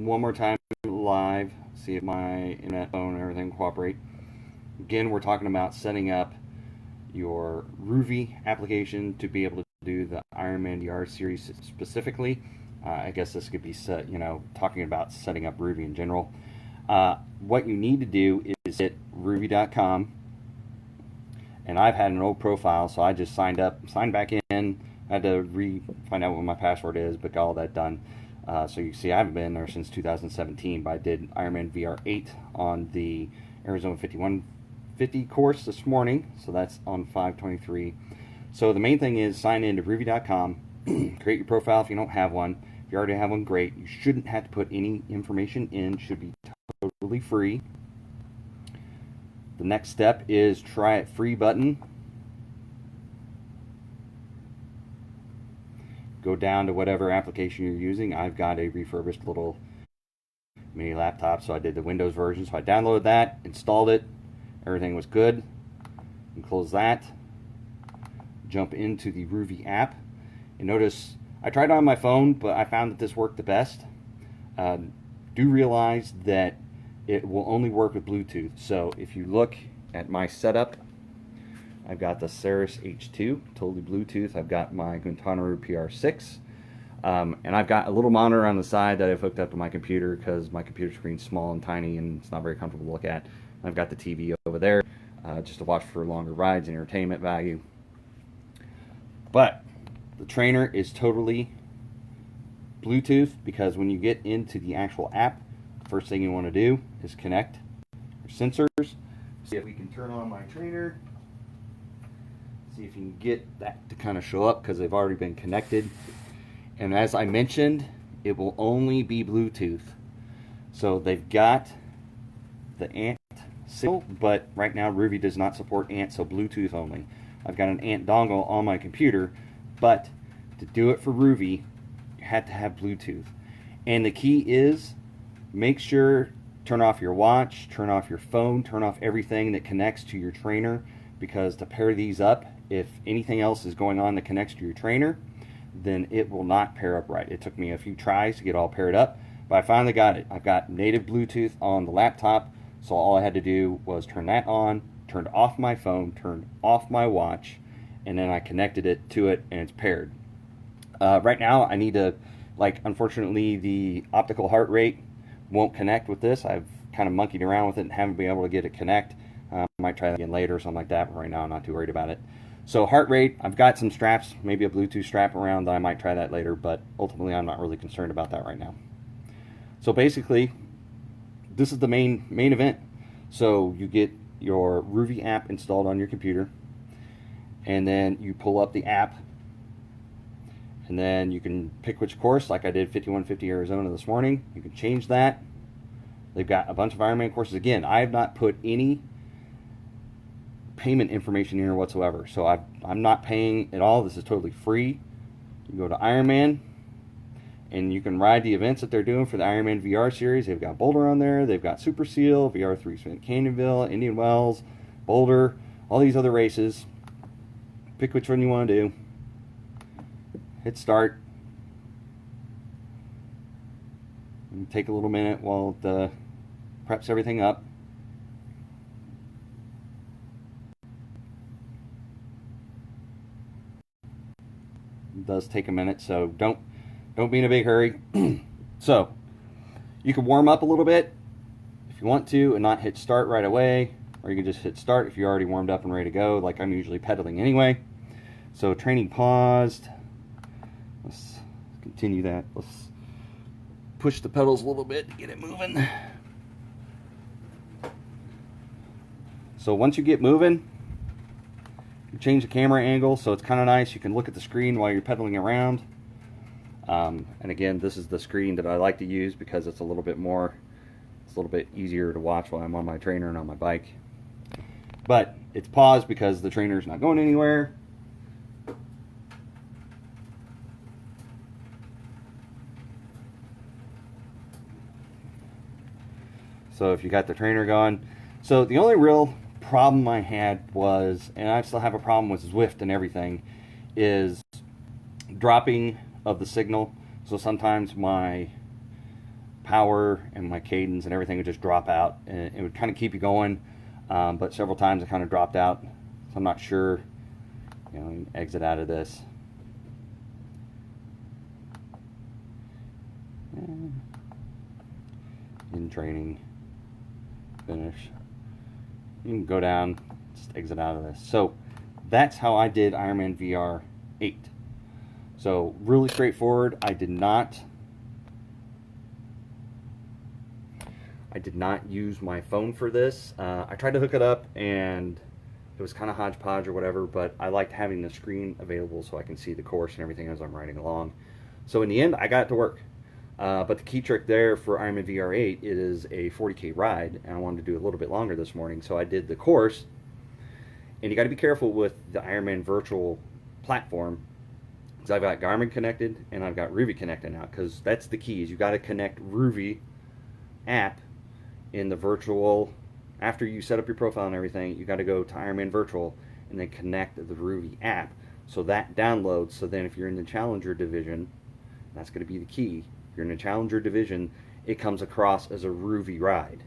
one more time live, see if my internet, phone, and everything cooperate. Again, we're talking about setting up your Rouvy application to be able to do the IRONMAN VR series specifically. I guess this could be set, talking about setting up Rouvy in general. What you need to do is hit Rouvy.com, and I've had an old profile, so I just signed back in. I had to find out what my password is, but got all that done. So you see I haven't been there since 2017, but I did IRONMAN VR 8 on the Arizona 5150 course this morning, so that's on 5/23. So the main thing is sign in to Rouvy.com, create your profile if you don't have one. If you already have one, great. You shouldn't have to put any information in, should be totally free. The next step is try it free button. Go down to whatever application you're using. I've got a refurbished little mini laptop, so I did the Windows version. So I downloaded that, installed it, everything was good. And close that. Jump into the Rouvy app. And notice, I tried it on my phone, but I found that this worked the best. Do realize that it will only work with Bluetooth. So if you look at my setup, I've got the Ceres H2, totally Bluetooth. I've got my Guantanamo PR6, and I've got a little monitor on the side that I've hooked up to my computer because my computer screen's small and tiny and it's not very comfortable to look at. I've got the TV over there just to watch for longer rides and entertainment value. But the trainer is totally Bluetooth because when you get into the actual app, the first thing you want to do is connect your sensors. See if we can turn on my trainer. See if you can get that to kind of show up because they've already been connected. And as I mentioned, it will only be Bluetooth. So they've got the ANT signal, but right now Rouvy does not support ANT, so Bluetooth only. I've got an ANT dongle on my computer, but to do it for Rouvy, you had to have Bluetooth. And the key is make sure turn off your watch, turn off your phone, turn off everything that connects to your trainer, because to pair these up, if anything else is going on that connects to your trainer, then it will not pair up right. It took me a few tries to get all paired up, but I finally got it. I've got native Bluetooth on the laptop, so all I had to do was turn that on, turned off my phone, turned off my watch, and then I connected it to it, and it's paired. Right now, I need to, unfortunately, the optical heart rate won't connect with this. I've kind of monkeyed around with it and haven't been able to get it connect. I might try that again later or something like that, but right now I'm not too worried about it. So heart rate, I've got some straps, maybe a Bluetooth strap around that I might try that later, but ultimately I'm not really concerned about that right now. So basically, this is the main event. So you get your Rouvy app installed on your computer, and then you pull up the app, and then you can pick which course, like I did 5150 Arizona this morning. You can change that. They've got a bunch of Ironman courses. Again, I have not put any payment information in here whatsoever, so I'm not paying at all. This is totally free. You go to Ironman, and you can ride the events that they're doing for the IRONMAN VR series. They've got Boulder on there. They've got Super Seal, VR3 Canyonville, Indian Wells, Boulder, all these other races. Pick which one you want to do. Hit start. And take a little minute while it preps everything up. It does take a minute, so don't be in a big hurry. So you can warm up a little bit if you want to and not hit start right away, or you can just hit start if you're already warmed up and ready to go, like I'm usually pedaling anyway. So training paused. Let's continue that. Let's push the pedals a little bit to get it moving. So once you get moving, you change the camera angle, so it's kind of nice. You can look at the screen while you're pedaling around. And again, this is the screen that I like to use because it's a little bit easier to watch while I'm on my trainer and on my bike. But it's paused because the trainer's not going anywhere. So if you got the trainer going. So the only real problem I had was, and I still have a problem with Zwift and everything, is dropping of the signal. So sometimes my power and my cadence and everything would just drop out, and it would kind of keep you going. But several times it kind of dropped out, so I'm not sure. You know, exit out of this. In training, finish. You can go down, just exit out of this. So that's how I did IRONMAN VR 8. So really straightforward. I did not use my phone for this. I tried to hook it up and it was kind of hodgepodge or whatever, but I liked having the screen available so I can see the course and everything as I'm riding along. So in the end, I got it to work. But the key trick there for IRONMAN VR 8, it is a 40K ride, and I wanted to do a little bit longer this morning, so I did the course. And you got to be careful with the IRONMAN virtual platform, because I've got Garmin connected and I've got Rouvy connected now, because that's the key, is you got to connect Rouvy app in the virtual. After you set up your profile and everything, you got to go to IRONMAN virtual and then connect the Rouvy app, so that downloads. So then if you're in the Challenger division, that's going to be the key. If you're in the Challenger division, it comes across as a Rouvy ride.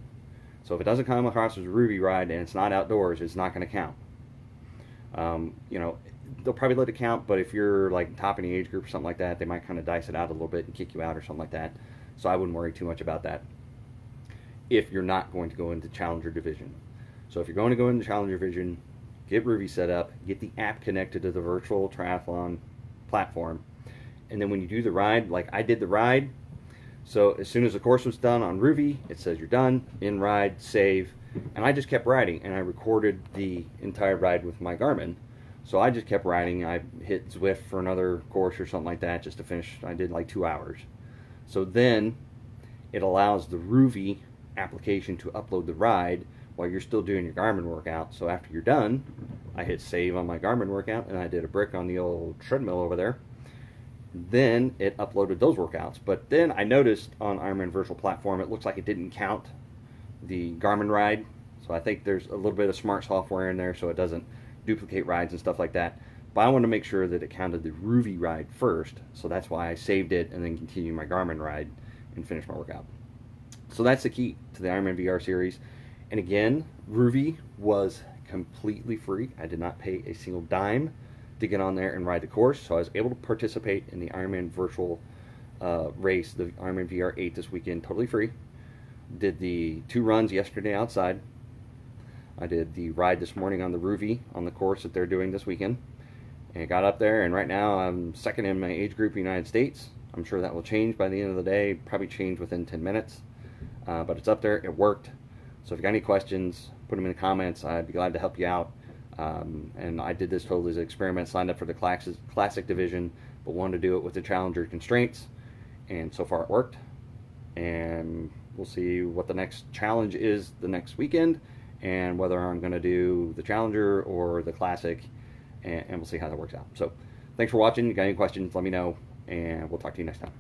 So if it doesn't come across as a Rouvy ride and it's not outdoors, it's not going to count. You know, they'll probably let it count, but if you're like top in the age group or something like that, they might kind of dice it out a little bit and kick you out or something like that. So I wouldn't worry too much about that if you're not going to go into Challenger division. So if you're going to go into Challenger division, get Rouvy set up, get the app connected to the virtual triathlon platform, and then when you do the ride, like I did the ride, so as soon as the course was done on Rouvy, it says you're done, in ride, save, and I just kept riding, and I recorded the entire ride with my Garmin. So I just kept riding. I hit Zwift for another course or something like that just to finish. I did like 2 hours. So then it allows the Rouvy application to upload the ride while you're still doing your Garmin workout. So after you're done, I hit save on my Garmin workout, and I did a brick on the old treadmill over there. Then it uploaded those workouts. But then I noticed on IRONMAN Virtual Platform, it looks like it didn't count the Garmin ride. So I think there's a little bit of smart software in there so it doesn't duplicate rides and stuff like that. But I wanted to make sure that it counted the Rouvy ride first. So that's why I saved it and then continued my Garmin ride and finished my workout. So that's the key to the IRONMAN VR series. And again, Rouvy was completely free. I did not pay a single dime to get on there and ride the course, so I was able to participate in the IRONMAN virtual race, the IRONMAN VR 8 this weekend, totally free. Did the 2 runs yesterday outside. I did the ride this morning on the Rouvy on the course that they're doing this weekend, and got up there, and right now I'm second in my age group, United States. I'm sure that will change by the end of the day, probably change within 10 minutes, but it's up there, it worked. So if you got any questions, put them in the comments. I'd be glad to help you out. And I did this totally as an experiment, signed up for the classic division, but wanted to do it with the Challenger constraints, and so far it worked. And we'll see what the next challenge is the next weekend, and whether I'm going to do the Challenger or the classic, and we'll see how that works out. So thanks for watching. You got any questions, let me know, and we'll talk to you next time.